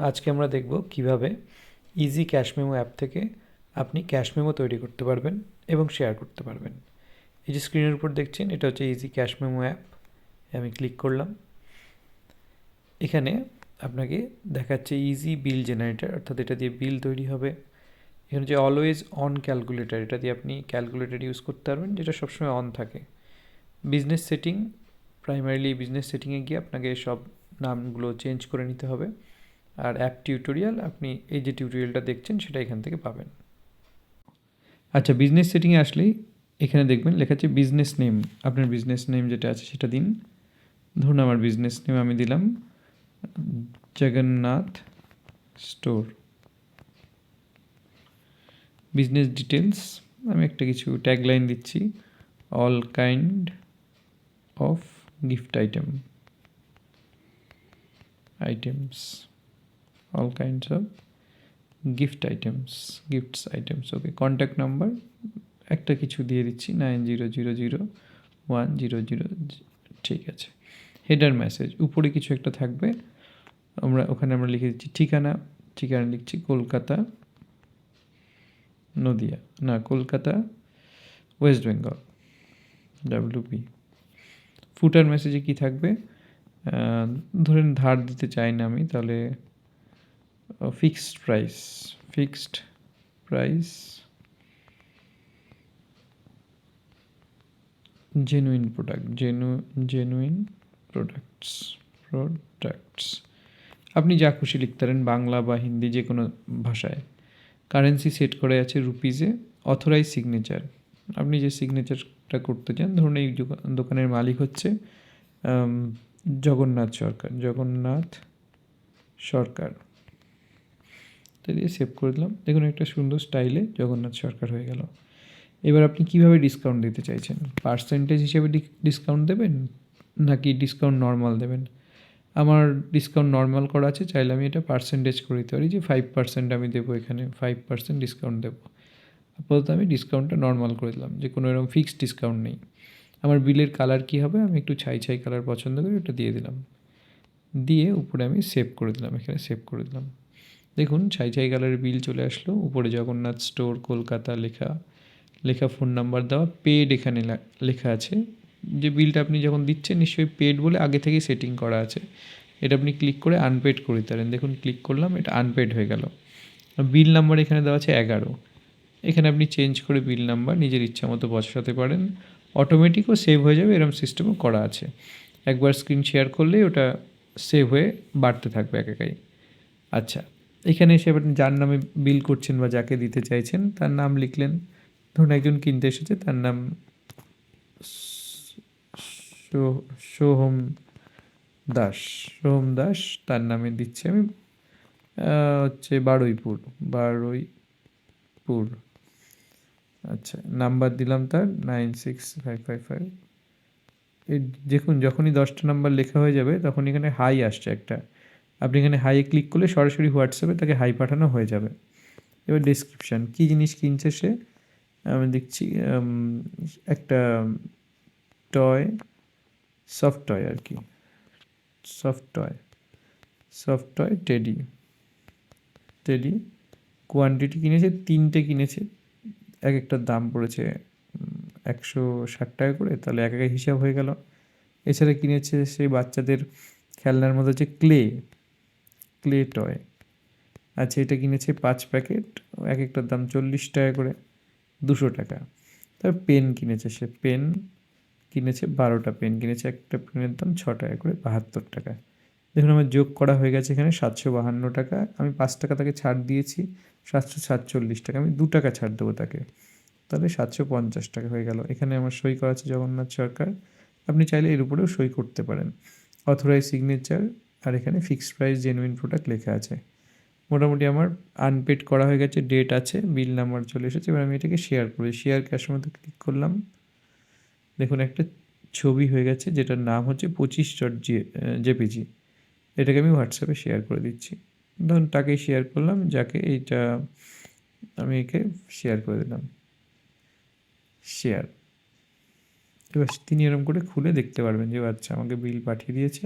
আজকে আমরা দেখব কিভাবে ইজি ক্যাশ মেমো অ্যাপ থেকে আপনি ক্যাশ মেমো তৈরি করতে পারবেন এবং শেয়ার করতে পারবেন। এই যে স্ক্রিনের উপর দেখছেন এটা হচ্ছে ইজি ক্যাশ মেমো অ্যাপ। আমি ক্লিক করলাম। এখানে আপনাকে দেখাচ্ছে ইজি বিল জেনারেটর, অর্থাৎ এটা দিয়ে বিল তৈরি হবে। এখানে যে অলওয়েজ অন ক্যালকুলেটর, এটা দিয়ে আপনি ক্যালকুলেটর ইউজ করতে পারবেন, যেটা সবসময় অন থাকে। বিজনেস সেটিং, প্রাইমারিলি বিজনেস সেটিংয়ে গিয়ে আপনাকে সব নামগুলো চেঞ্জ করে নিতে হবে। আর অ্যাপ টিউটোরিয়াল, আপনি এই যে টিউটোরিয়ালটা দেখছেন সেটা এখান থেকে পাবেন। আচ্ছা, বিজনেস সেটিংয়ে আসলেই এখানে দেখবেন লেখা আছে বিজনেস নেম। আপনার বিজনেস নেম যেটা আছে সেটা দিন। ধরুন আমার বিজনেস নেম আমি দিলাম জগন্নাথ স্টোর। বিজনেস ডিটেলস আমি একটা কিছু ট্যাগলাইন দিচ্ছি, all kind of gift items, all kinds of gifts items. Okay, contact number একটা কিছু দিয়ে দিচ্ছি 90000100। ঠিক আছে। হেডার মেসেজ উপরে কিছু একটা থাকবে, ওখানে আমরা লিখে দিচ্ছি ঠিকানা লিখছি কলকাতা নদিয়া, না কলকাতা ওয়েস্ট বেঙ্গল WP। ফুটার মেসেজে কি থাকবে, ধরেন ধার দিতে চাই না আমি, তাহলে ফিক্সড প্রাইস জেনুইন প্রোডাক্টস। আপনি যা খুশি লিখতে পারেন, বাংলা বা হিন্দি যে কোনো ভাষায়। কারেন্সি সেট করে আছে রুপিজে। অথরাইজ সিগনেচার, আপনি যে সিগনেচারটা করতে চান, ধরুন এই দোকানের মালিক হচ্ছে জগন্নাথ সরকার। তো দিয়ে সেভ করে দিলাম। দেখুন একটা সুন্দর স্টাইলে জগন্নাথ সরকার হয়ে গেল। এবার আপনি কিভাবে ডিসকাউন্ট দিতে চাইছেন, পার্সেন্টেজ হিসেবে ডিসকাউন্ট দেবেন নাকি ডিসকাউন্ট নর্মাল দেবেন? আমার ডিসকাউন্ট নর্মাল করা আছে, চাইলে আমি এটা পার্সেন্টেজ করে দিতে পারি যে 5% আমি দেবো, এখানে 5% ডিসকাউন্ট দেবো। আপাতত আমি ডিসকাউন্টটা নর্মাল করে দিলাম, যে কোনো এরকম ফিক্সড ডিসকাউন্ট নেই। আমার বিলের কালার কী হবে, আমি একটু ছাই কালার পছন্দ করি, ওটা দিয়ে দিলাম। দিয়ে উপরে আমি সেভ করে দিলাম, এখানে সেভ করে দিলাম। দেখুন ছাই কালারের বিল চলে আসলো। উপরে জগন্নাথ স্টোর কলকাতা লেখা ফোন নাম্বার দেওয়া, পেড এখানে লেখা আছে। যে বিলটা আপনি যখন দিচ্ছেন নিশ্চয়ই পেড বলে আগে থেকেই সেটিং করা আছে। এটা আপনি ক্লিক করে আনপেড করে দিতে পারেন। দেখুন ক্লিক করলাম, এটা আনপেড হয়ে গেল। বিল নাম্বার এখানে দেওয়া আছে 11। এখানে আপনি চেঞ্জ করে বিল নাম্বার নিজের ইচ্ছা মতো বসাতে পারেন। অটোমেটিকও সেভ হয়ে যাবে, এরকম সিস্টেমও করা আছে। একবার স্ক্রিন শেয়ার করলেই ওটা সেভ হয়ে বাড়তে থাকবে একাই। আচ্ছা, এখানে এসে আপনি যার নামে বিল করছেন বা যাকে দিতে চাইছেন তার নাম লিখলেন। ধরুন একজন কিনতে এসেছে, তার নাম সোহম দাস, তার নামে দিচ্ছি আমি হচ্ছে বারুইপুর। আচ্ছা, নাম্বার দিলাম তার 96555। এই দেখুন যখনই 10টা নাম্বার লেখা হয়ে যাবে তখন এখানে হাই আসছে একটা। আপনি এখানে হাইয়ে ক্লিক করলে সরাসরি হোয়াটসঅ্যাপে তাকে হাই পাঠানো হয়ে যাবে। এবার ডেসক্রিপশান, কী জিনিস কিনছে সে, আমি দেখছি একটা সফট টয় আর কি, সফট টয় টেডি। কোয়ান্টিটি কিনেছে 3টে কিনেছে, এক একটার দাম পড়েছে 160 করে, তাহলে এক হিসাব হয়ে গেল। এছাড়া কিনেছে সেই বাচ্চাদের খেলনার মধ্যে হচ্ছে ক্লে টয়। আচ্ছা, এটা কিনেছে 5 প্যাকেট, এক একটার দাম 40 করে, 200 টাকা। তার পেন কিনেছে, সে পেন কিনেছে 12টা পেন কিনেছে, একটা পেনের দাম 6 করে, 72 টাকা। দেখুন আমার যোগ করা হয়ে গেছে এখানে 752 টাকা। আমি 5 টাকা তাকে ছাড় দিয়েছি, 747 টাকা। আমি 2 টাকা ছাড় দেবো তাকে, তাহলে 750 টাকা হয়ে গেল। এখানে আমার সই করা আছে জগন্নাথ সরকার। আপনি চাইলে এর উপরেও সই করতে পারেন। অথরাইজ সিগনেচার, আর এখানে ফিক্সড প্রাইস জেনুইন প্রোডাক্ট লেখা আছে। মোটামুটি আমার আনপেড করা হয়ে গেছে, ডেট আছে, বিল নাম্বার চলে এসেছে। এবার আমি এটাকে শেয়ার করি, শেয়ার ক্যাশের মধ্যে ক্লিক করলাম। দেখুন একটা ছবি হয়ে গেছে যেটার নাম হচ্ছে 25.jpg। এটাকে আমি হোয়াটসঅ্যাপে শেয়ার করে দিচ্ছি। ধরুন তাকেই শেয়ার করলাম, যাকে এইটা আমি একে শেয়ার করে দিলাম, শেয়ার। এবার তিনি এরকম করে খুলে দেখতে পারবেন যে আচ্ছা আমাকে বিল পাঠিয়ে দিয়েছে,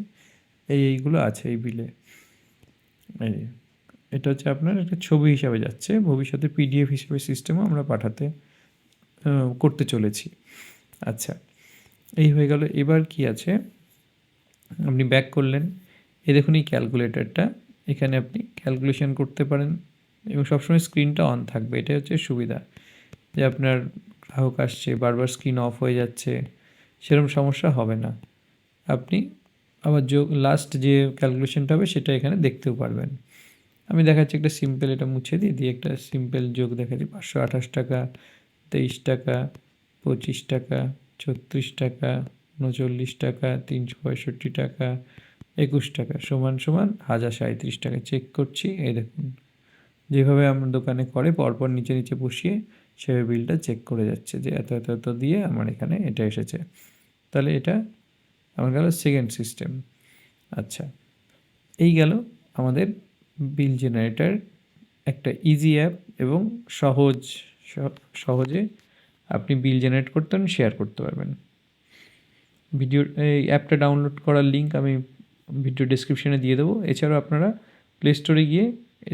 এইগুলো আছে এই বিলে। এই এটা হচ্ছে আপনার একটা ছবি হিসাবে যাচ্ছে, ভবিষ্যতে পিডিএফ হিসেবে সিস্টেমও আমরা পাঠাতে করতে চলেছি। আচ্ছা, এই হয়ে গেল। এবার কি আছে, আপনি ব্যাক করলেন, এই দেখুন এই ক্যালকুলেটরটা, এখানে আপনি ক্যালকুলেশন করতে পারেন এবং সবসময় স্ক্রিনটা অন থাকবে। এটাই হচ্ছে সুবিধা, যে আপনার গ্রাহক আসছে বারবার স্ক্রিন অফ হয়ে যাচ্ছে সেরকম সমস্যা হবে না। আপনি আবার যোগ লাস্ট যে ক্যালকুলেশনটা হবে সেটা এখানে দেখতেও পারবেন। আমি দেখাচ্ছি একটা সিম্পল, এটা মুছে দিয়ে একটা সিম্পল যোগ দেখাচ্ছি। 528 টাকা, 23 টাকা, 25 টাকা, 36 টাকা, 39 টাকা, 365 টাকা, 21 টাকা সমান সমান 1037 টাকা। চেক করছি, এই দেখুন যেভাবে আমার দোকানে করে পরপর নিচে নিচে বসিয়ে সেভাবে বিলটা চেক করে যাচ্ছে যে এত এত এত দিয়ে আমার এখানে এটা এসেছে। তাহলে এটা আমার গেল সেকেন্ড সিস্টেম। আচ্ছা, এই গেল আমাদের বিল জেনারেটর, একটা ইজি অ্যাপ এবং সহজে আপনি বিল জেনারেট করতে পারেন, শেয়ার করতে পারবেন। এই অ্যাপটা ডাউনলোড করার লিঙ্ক আমি ভিডিও ডেসক্রিপশনে দিয়ে দেবো। এছাড়াও আপনারা প্লে স্টোরে গিয়ে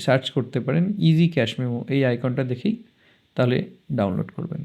সার্চ করতে পারেন ইজি ক্যাশ মেমো, এই আইকনটা দেখেই তাহলে ডাউনলোড করবেন।